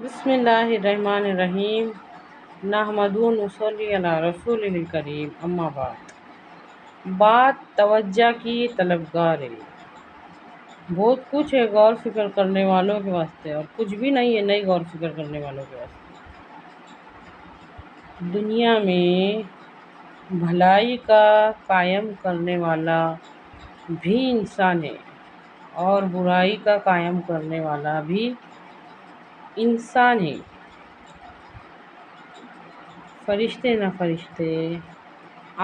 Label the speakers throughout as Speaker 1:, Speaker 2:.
Speaker 1: بسم اللہ الرحمن الرحیم نحمدہ و نصلی علی رسولہ الکریم اما بعد۔ بات توجہ کی طلبگار ہے۔ بہت کچھ ہے غور فکر کرنے والوں کے واسطے، اور کچھ بھی نہیں ہے نہیں غور فکر کرنے والوں کے واسطے۔ دنیا میں بھلائی کا قائم کرنے والا بھی انسان ہے، اور برائی کا قائم کرنے والا بھی انسان ہے۔ فرشتے نہ فرشتے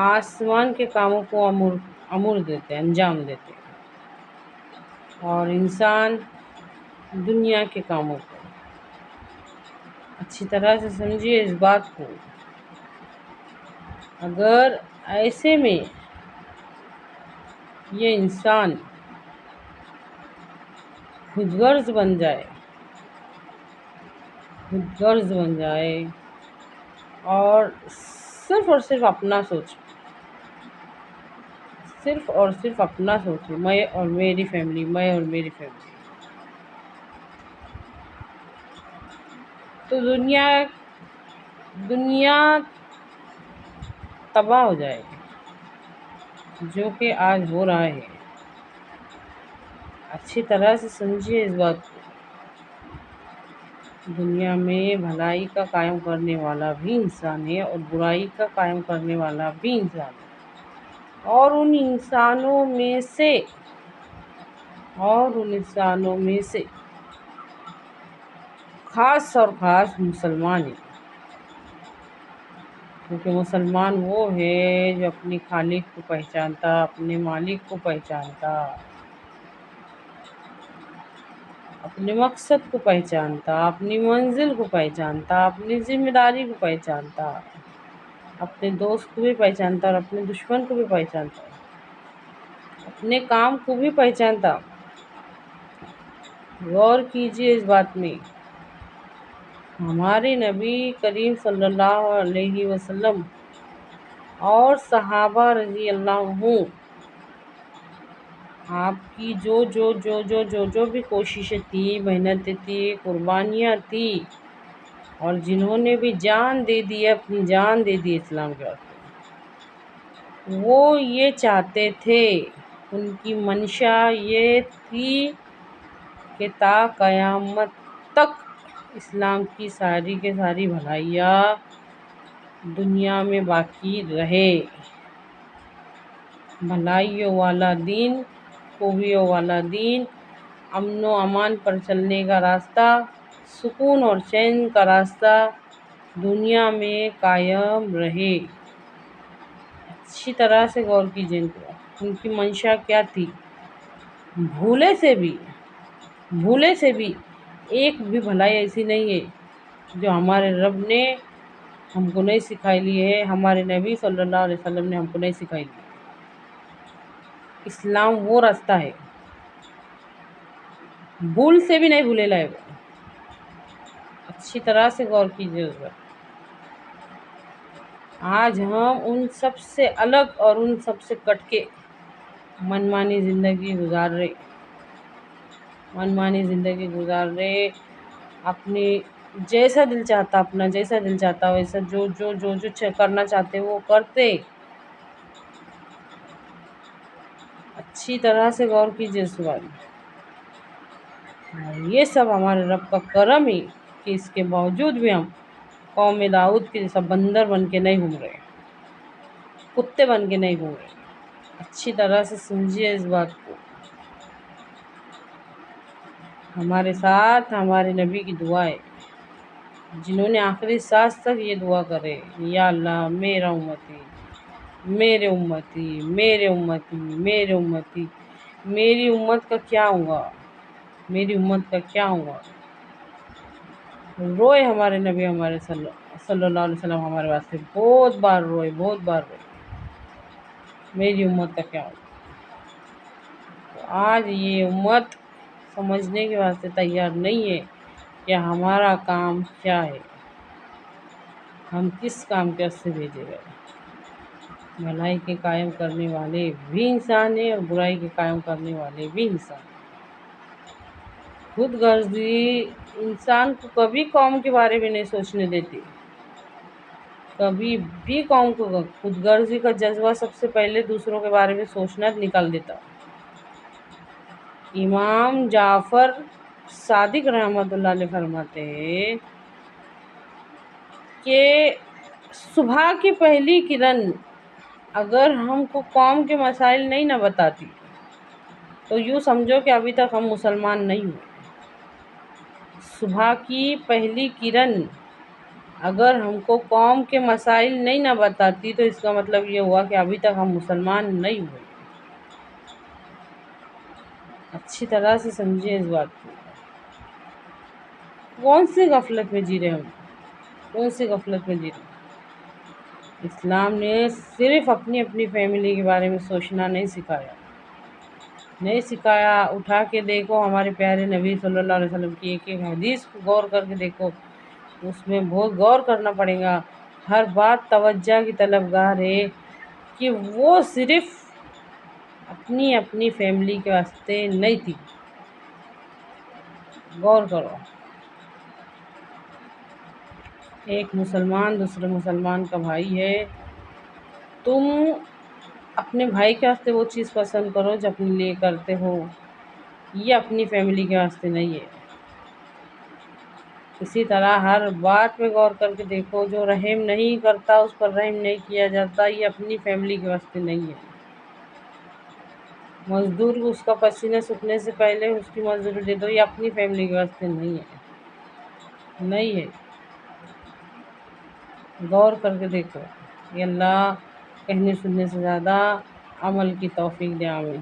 Speaker 1: آسمان کے کاموں کو امور دیتے، انجام دیتے، اور انسان دنیا کے کاموں کو۔ اچھی طرح سے سمجھیے اس بات کو۔ اگر ایسے میں یہ انسان خود غرض بن جائے اور صرف اپنا سوچے، صرف اپنا سوچے، میں اور میری فیملی، تو دنیا تباہ ہو جائے گی، جو کہ آج ہو رہا ہے۔ اچھی طرح سے سمجھیے اس بات کو۔ دنیا میں بھلائی کا قائم کرنے والا بھی انسان ہے، اور برائی کا قائم کرنے والا بھی انسان ہے، اور ان انسانوں میں سے خاص مسلمان ہیں، کیونکہ مسلمان وہ ہے جو اپنے خالق کو پہچانتا، اپنے مالک کو پہچانتا، اپنے مقصد کو پہچانتا، اپنی منزل کو پہچانتا، اپنی ذمہ داری کو پہچانتا، اپنے دوست کو بھی پہچانتا اور اپنے دشمن کو بھی پہچانتا، اپنے کام کو بھی پہچانتا۔ غور کیجیے اس بات میں۔ ہمارے نبی کریم صلی اللہ علیہ وسلم اور صحابہ رضی اللہ عنہم، آپ کی جو بھی کوششیں تھی، محنتیں تھی، قربانیاں تھی، اور جنہوں نے بھی جان دے دی، اپنی جان دے دی اسلام کے واسطے، وہ یہ چاہتے تھے، ان کی منشا یہ تھی کہ تا قیامت تک اسلام کی ساری کے ساری بھلائیاں دنیا میں باقی رہے، بھلائیوں والا دین، خوبیوں والا دین، امن و امان پر چلنے کا راستہ، سکون اور چین کا راستہ دنیا میں قائم رہے۔ اچھی طرح سے غور کیجیے ان کی منشا کیا تھی۔ بھولے سے بھی ایک بھی بھلائی ایسی نہیں ہے جو ہمارے رب نے ہم کو نہیں سکھائی لی ہے، ہمارے نبی صلی اللہ علیہ وسلم نے ہم کو نہیں سکھائی لی۔ اسلام وہ راستہ ہے، بھول سے بھی نہیں بھولے لائے وہ۔ اچھی طرح سے غور کیجیے اس پر۔ آج ہم ان سب سے الگ اور ان سب سے کٹ کے منمانی زندگی گزار رہے، اپنی جیسا دل چاہتا ویسا جو کرنا چاہتے وہ کرتے۔ اچھی طرح سے غور کیجیے اس بات میں۔ یہ سب ہمارے رب کا کرم ہے کہ اس کے باوجود بھی ہم قوم داؤد کے جیسا بندر بن کے نہیں گھوم رہے، کتے بن کے نہیں گھوم رہے۔ اچھی طرح سے سمجھیے اس بات کو۔ ہمارے ساتھ ہمارے نبی کی دعا ہے، جنہوں نے آخری سانس تک یہ دعا کرے، یا اللہ میری امت کا کیا ہوگا۔ روئے ہمارے نبی ہمارے صلی اللہ علیہ وسلم ہمارے واسطے بہت بار روئے، میری امت کا کیا ہوگا۔ تو آج یہ امت سمجھنے کے واسطے تیار نہیں ہے کہ ہمارا کام کیا ہے، ہم کس کام کے واسطے بھیجے گئے۔ بھلائی کے قائم کرنے والے بھی انسان ہیں، اور برائی کے قائم کرنے والے بھی انسان ہیں۔ خود غرضی انسان کو کبھی قوم کے بارے میں نہیں سوچنے دیتی، کبھی بھی قوم کو خود غرضی کا جذبہ سب سے پہلے دوسروں کے بارے میں سوچنا نکال دیتا۔ امام جعفر صادق رحمۃ اللہ علیہ فرماتے ہیں کہ صبح کی پہلی کرن اگر ہم کو قوم کے مسائل نہیں نہ بتاتی تو یوں سمجھو کہ ابھی تک ہم مسلمان نہیں ہوئے۔ صبح کی پہلی کرن اگر ہم کو قوم کے مسائل نہیں نہ بتاتی تو اس کا مطلب یہ ہوا کہ ابھی تک ہم مسلمان نہیں ہوئے۔ اچھی طرح سے سمجھیں اس بات کو، کون سی غفلت میں جی رہے ہم، کون سی غفلت میں جی رہے ہیں۔ اسلام نے صرف اپنی اپنی فیملی کے بارے میں سوچنا نہیں سکھایا۔ اٹھا کے دیکھو ہمارے پیارے نبی صلی اللہ علیہ وسلم کی ایک ایک حدیث کو غور کر کے دیکھو، اس میں بہت غور کرنا پڑے گا۔ ہر بات توجہ کی طلبگار ہے کہ وہ صرف اپنی اپنی فیملی کے واسطے نہیں تھی۔ غور کرو، ایک مسلمان دوسرے مسلمان کا بھائی ہے، تم اپنے بھائی کے واسطے وہ چیز پسند کرو جو اپنے لیے کرتے ہو، یہ اپنی فیملی کے واسطے نہیں ہے۔ اسی طرح ہر بات میں غور کر کے دیکھو، جو رحم نہیں کرتا اس پر رحم نہیں کیا جاتا، یہ اپنی فیملی کے واسطے نہیں ہے۔ مزدور کو اس کا پسینہ سوکھنے سے پہلے اس کی مزدوری دے دو، یہ اپنی فیملی کے واسطے نہیں ہے۔ غور کر کے دیکھو۔ یہ اللہ کہنے سننے سے زیادہ عمل کی توفیق دے، آمین۔